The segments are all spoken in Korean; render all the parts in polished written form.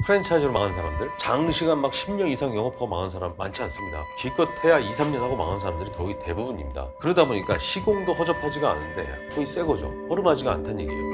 프랜차이즈로 망한 사람들, 장시간 막 10년 이상 영업하고 망한 사람 많지 않습니다. 기껏해야 2, 3년 하고 망한 사람들이 거의 대부분입니다. 그러다 보니까 시공도 허접하지가 않은데 거의 새 거죠. 허름하지가 않다는 얘기예요.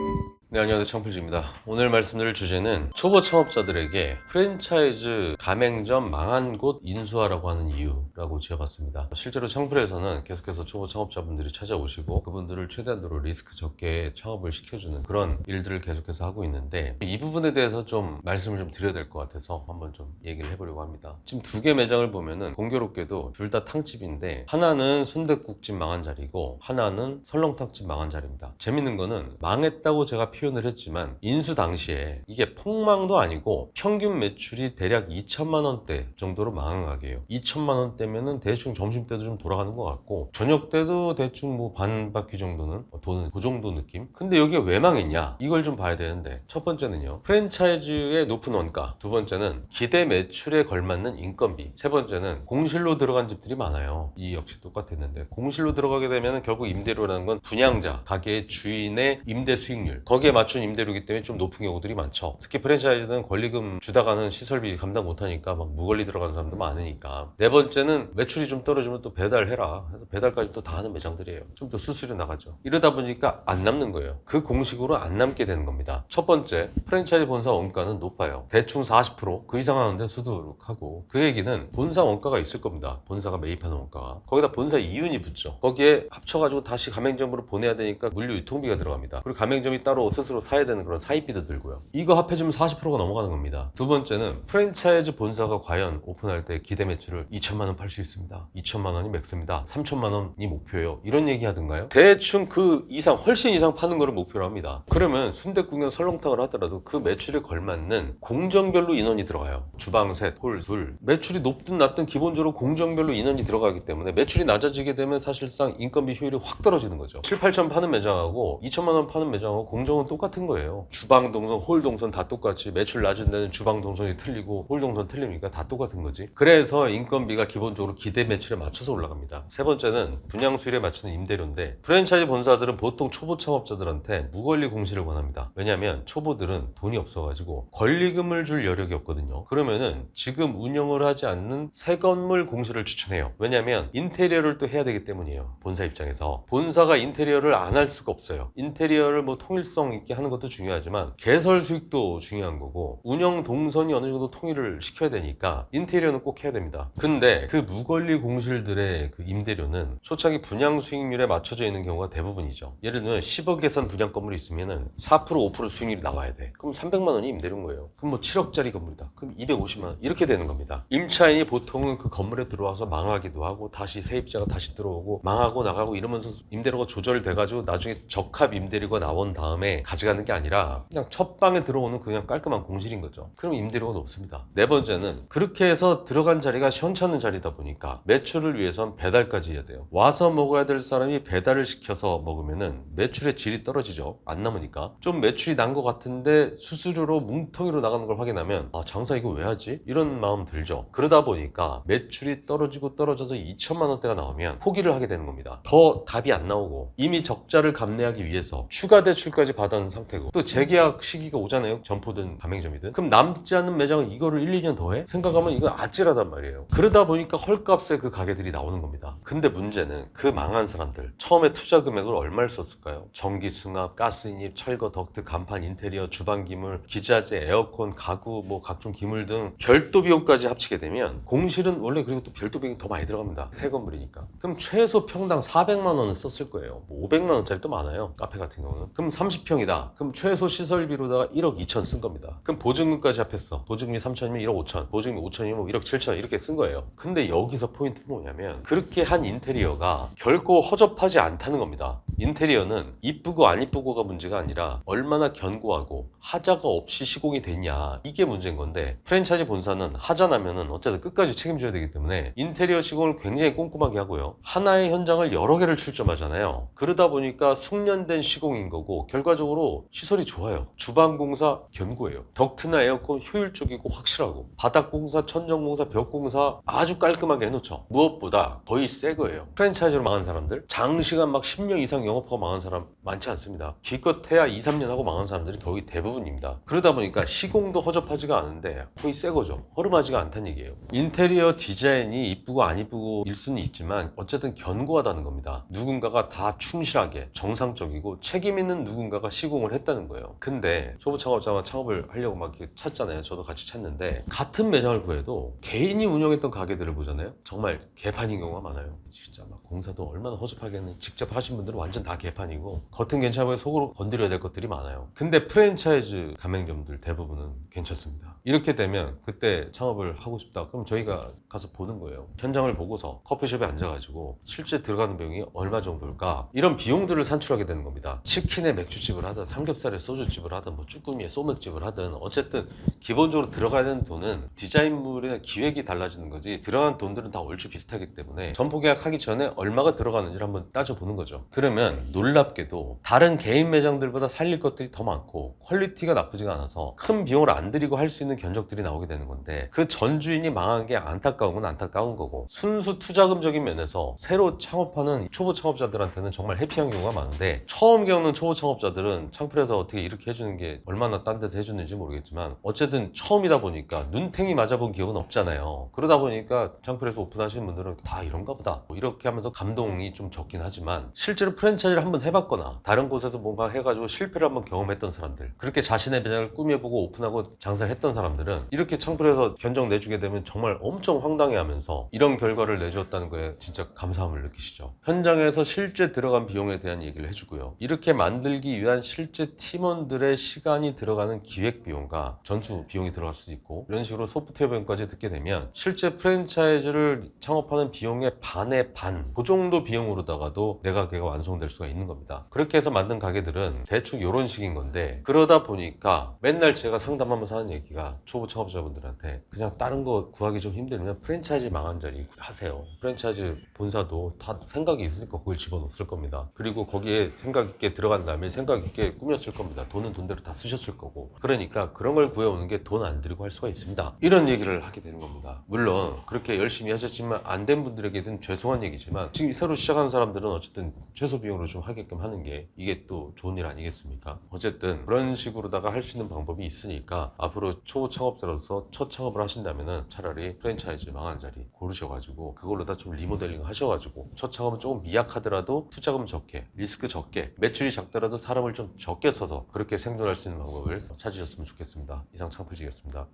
네, 안녕하세요. 청필주입니다. 오늘 말씀드릴 주제는 초보 창업자들에게 프랜차이즈 가맹점 망한 곳 인수하라고 하는 이유라고 지어봤습니다. 실제로 청필에서는 계속해서 초보 창업자분들이 찾아오시고 그분들을 최대한으로 리스크 적게 창업을 시켜주는 그런 일들을 계속해서 하고 있는데, 이 부분에 대해서 좀 말씀을 좀 드려야 될 것 같아서 한번 좀 얘기를 해보려고 합니다. 지금 두 개 매장을 보면은 공교롭게도 둘 다 탕집인데, 하나는 순댓국집 망한 자리고 하나는 설렁탕집 망한 자리입니다. 재밌는 거는 망했다고 제가 표현을 했지만 인수 당시에 이게 폭망도 아니고 평균 매출이 대략 2천만 원대 정도로 망한 가게예요. 2천만 원대면은 대충 점심때도 좀 돌아가는 것 같고 저녁 때도 대충 뭐 반 바퀴 정도는 도는 그 정도 느낌. 근데 여기가 왜 망했냐, 이걸 좀 봐야 되는데, 첫 번째는요, 프랜차이즈의 높은 원가, 두 번째는 기대 매출에 걸맞는 인건비, 세 번째는 공실로 들어간 집들이 많아요. 이 역시 똑같았는데, 공실로 들어가게 되면 결국 임대료라는 건 분양자, 가게의 주인의 임대 수익률, 거기에 맞춘 임대료이기 때문에 좀 높은 경우들이 많죠. 특히 프랜차이즈는 권리금 주다가는 시설비 감당 못하니까 막 무권리 들어가는 사람도 많으니까. 네 번째는 매출이 좀 떨어지면 또 배달해라 해서 배달까지 또 다 하는 매장들이에요. 좀 더 수수료 나가죠. 이러다 보니까 안 남는 거예요. 그 공식으로 안 남게 되는 겁니다. 첫 번째, 프랜차이즈 본사 원가는 높아요. 대충 40%그 이상 하는데 수두룩하고, 그 얘기는 본사 원가가 있을 겁니다. 본사가 매입하는 원가가. 거기다 본사 이윤이 붙죠. 거기에 합쳐가지고 다시 가맹점으로 보내야 되니까 물류 유통비가 들어갑니다. 그리고 가맹점이 따로 스스로 사야 되는 그런 사입비도 들고요. 이거 합해지면 40%가 넘어가는 겁니다. 두 번째는 프랜차이즈 본사가 과연 오픈할 때 기대 매출을 2천만 원 팔 수 있습니다. 2천만 원이 맥스입니다. 3천만 원이 목표예요. 이런 얘기 하던가요? 대충 그 이상, 훨씬 이상 파는 거를 목표로 합니다. 그러면 순댓국이나 설렁탕을 하더라도 그 매출에 걸맞는 공정별로 인원이 들어가요. 주방 셋, 홀 둘. 매출이 높든 낮든 기본적으로 공정별로 인원이 들어가기 때문에 매출이 낮아지게 되면 사실상 인건비 효율이 확 떨어지는 거죠. 7, 8천 파는 매장하고 2천만 원 파는 매장하고 공정은 똑같은 거예요. 주방 동선, 홀 동선 다 똑같이, 매출 낮은 데는 주방 동선이 틀리고 홀 동선 틀리니까 다 똑같은 거지. 그래서 인건비가 기본적으로 기대 매출에 맞춰서 올라갑니다. 세 번째는 분양 수율에 맞추는 임대료인데, 프랜차이즈 본사들은 보통 초보 창업자들한테 무권리 공시를 권합니다. 왜냐하면 초보들은 돈이 없어가지고 권리금을 줄 여력이 없거든요. 그러면은 지금 운영을 하지 않는 새 건물 공시를 추천해요. 왜냐하면 인테리어를 또 해야 되기 때문이에요. 본사 입장에서. 본사가 인테리어를 안 할 수가 없어요. 인테리어를 뭐 통일성 있게 하는 것도 중요하지만 개설 수익도 중요한 거고, 운영 동선이 어느 정도 통일을 시켜야 되니까 인테리어는 꼭 해야 됩니다. 근데 그 무권리 공실들의 그 임대료는 초창기 분양 수익률에 맞춰져 있는 경우가 대부분이죠. 예를 들면 10억 예산 분양 건물이 있으면은 4% 5% 수익률이 나와야 돼. 그럼 300만 원이 임대료인 거예요. 그럼 뭐 7억짜리 건물이다. 그럼 250만 원 이렇게 되는 겁니다. 임차인이 보통은 그 건물에 들어와서 망하기도 하고, 다시 세입자가 다시 들어오고 망하고 나가고 이러면서 임대료가 조절돼가지고 나중에 적합 임대료가 나온 다음에 가져가는 게 아니라 그냥 첫 방에 들어오는 그냥 깔끔한 공실인 거죠. 그럼 임대료가 높습니다. 네 번째는 그렇게 해서 들어간 자리가 시원찮은 자리다 보니까 매출을 위해선 배달까지 해야 돼요. 와서 먹어야 될 사람이 배달을 시켜서 먹으면은 매출의 질이 떨어지죠. 안 남으니까. 좀 매출이 난 것 같은데 수수료로 뭉텅이로 나가는 걸 확인하면, 아, 장사 이거 왜 하지? 이런 마음 들죠. 그러다 보니까 매출이 떨어지고 떨어져서 2천만 원대가 나오면 포기를 하게 되는 겁니다. 더 답이 안 나오고, 이미 적자를 감내하기 위해서 추가 대출까지 받은 상태고, 또 재계약 시기가 오잖아요. 점포든 가맹점이든. 그럼 남지 않는 매장은 이거를 1, 2년 더 해? 생각하면 이거 아찔하단 말이에요. 그러다 보니까 헐값에 그 가게들이 나오는 겁니다. 근데 문제는 그 망한 사람들 처음에 투자 금액을 얼마를 썼을까요? 전기 승합, 가스 인입, 철거, 덕트, 간판, 인테리어, 주방 기물, 기자재, 에어컨, 가구, 뭐 각종 기물 등 별도 비용까지 합치게 되면, 공실은 원래 그리고 또 별도 비용이 더 많이 들어갑니다. 새 건물이니까. 그럼 최소 평당 400만 원은 썼을 거예요. 뭐 500만 원짜리 또 많아요. 카페 같은 경우는. 그럼 30평이다. 그럼 최소 시설비로다가 1억 2천 쓴 겁니다. 그럼 보증금까지 합했어. 보증금이 3천이면 1억 5천, 보증금이 5천이면 뭐 1억 7천 이렇게 쓴 거예요. 근데 여기서 포인트는 뭐냐면, 그렇게 한 인테리어가 결코 허접하지 않다는 겁니다. 인테리어는 이쁘고 안 이쁘고가 문제가 아니라 얼마나 견고하고 하자가 없이 시공이 됐냐, 이게 문제인 건데, 프랜차이즈 본사는 하자 나면은 어쨌든 끝까지 책임져야 되기 때문에 인테리어 시공을 굉장히 꼼꼼하게 하고요. 하나의 현장을 여러 개를 출점하잖아요. 그러다 보니까 숙련된 시공인 거고, 결과적으로 전체적으로 시설이 좋아요. 주방공사 견고해요. 덕트나 에어컨 효율적이고 확실하고, 바닥공사, 천정공사, 벽공사 아주 깔끔하게 해놓죠. 무엇보다 거의 새 거예요. 프랜차이즈로 망한 사람들, 장시간 막 10년 이상 영업하고 망한 사람 많지 않습니다. 기껏 해야 2, 3년 하고 망한 사람들이 거의 대부분입니다. 그러다 보니까 시공도 허접하지가 않은데 거의 새 거죠. 허름하지가 않다는 얘기예요. 인테리어 디자인이 이쁘고 안 이쁘고 일 수는 있지만 어쨌든 견고하다는 겁니다. 누군가가 다 충실하게 정상적이고 책임 있는 누군가가 시공을 했다는 거예요. 근데 초보 창업자가 창업을 하려고 막 이렇게 찾잖아요. 저도 같이 찾는데 같은 매장을 구해도 개인이 운영했던 가게들을 보잖아요. 정말 개판인 경우가 많아요. 진짜 막 공사도 얼마나 허접하게는 직접 하신 분들은 완전 다 개판이고 겉은 괜찮고 속으로 건드려야 될 것들이 많아요. 근데 프랜차이즈 가맹점들 대부분은 괜찮습니다. 이렇게 되면 그때 창업을 하고 싶다 그럼 저희가 가서 보는 거예요. 현장을 보고서 커피숍에 앉아가지고 실제 들어가는 비용이 얼마 정도일까, 이런 비용들을 산출하게 되는 겁니다. 치킨에 맥주집을 하든 삼겹살에 소주집을 하든 뭐 쭈꾸미에 소맥집을 하든 어쨌든 기본적으로 들어가야 되는 돈은 디자인물이나 기획이 달라지는 거지 들어간 돈들은 다 얼추 비슷하기 때문에 점포 계약하기 전에 얼마가 들어가는지를 한번 따져보는 거죠. 그러면 놀랍게도 다른 개인 매장들보다 살릴 것들이 더 많고 퀄리티가 나쁘지가 않아서 큰 비용을 안 들이고 할 수 있는 견적들이 나오게 되는 건데, 그 전 주인이 망한 게 안타까운 건 안타까운 거고, 순수 투자금적인 면에서 새로 창업하는 초보 창업자들한테는 정말 해피한 경우가 많은데, 처음 겪는 초보 창업자들은 창풀에서 어떻게 이렇게 해주는 게 얼마나 딴 데서 해주는지 모르겠지만 어쨌든 처음이다 보니까 눈탱이 맞아본 기억은 없잖아요. 그러다 보니까 창풀에서 오픈하시는 분들은 다 이런가 보다 뭐 이렇게 하면서 감동이 좀 적긴 하지만, 실제로 프랜차이즈를 한번 해봤거나 다른 곳에서 뭔가 해가지고 실패를 한번 경험했던 사람들, 그렇게 자신의 매장을 꾸며보고 오픈하고 장사를 했던 사람들은 이렇게 창풀에서 견적 내주게 되면 정말 엄청 황당해하면서 이런 결과를 내주었다는 거에 진짜 감사함을 느끼시죠. 현장에서 실제 들어간 비용에 대한 얘기를 해주고요. 이렇게 만들기 위한 실제 팀원들의 시간이 들어가는 기획 비용과 전수 비용이 들어갈 수도 있고, 이런 식으로 소프트웨어 비용까지 듣게 되면 실제 프랜차이즈를 창업하는 비용의 반의 반, 그 정도 비용으로다가도 내 가게가 완성될 수가 있는 겁니다. 그렇게 해서 만든 가게들은 대충 이런 식인 건데, 그러다 보니까 맨날 제가 상담하면서 하는 얘기가 초보 창업자분들한테 그냥 다른 거 구하기 좀 힘들면 프랜차이즈 망한 자리 하세요. 프랜차이즈 본사도 다 생각이 있으니까 그걸 집어넣었을 겁니다. 그리고 거기에 생각 있게 들어간 다음에 생각 있게 꾸몄을 겁니다. 돈은 돈대로 다 쓰셨을 거고, 그러니까 그런 걸 구해오는 게 돈 안 들이고 할 수가 있습니다. 이런 얘기를 하게 되는 겁니다. 물론 그렇게 열심히 하셨지만 안 된 분들에게는 죄송한 얘기지만, 지금 새로 시작하는 사람들은 어쨌든 최소 비용으로 좀 하게끔 하는 게 이게 또 좋은 일 아니겠습니까? 어쨌든 그런 식으로다가 할 수 있는 방법이 있으니까 앞으로 초보 창업자로서 첫 창업을 하신다면은 차라리 프랜차이즈 망한 자리 고르셔가지고 그걸로 다 좀 리모델링 하셔가지고 첫 창업은 조금 미약하더라도 투자금 적게, 리스크 적게, 매출이 작더라도 사람을 좀 적게 써서 그렇게 생존할 수 있는 방법을 찾으셨으면 좋겠습니다. 이상 창풀직이었습니다.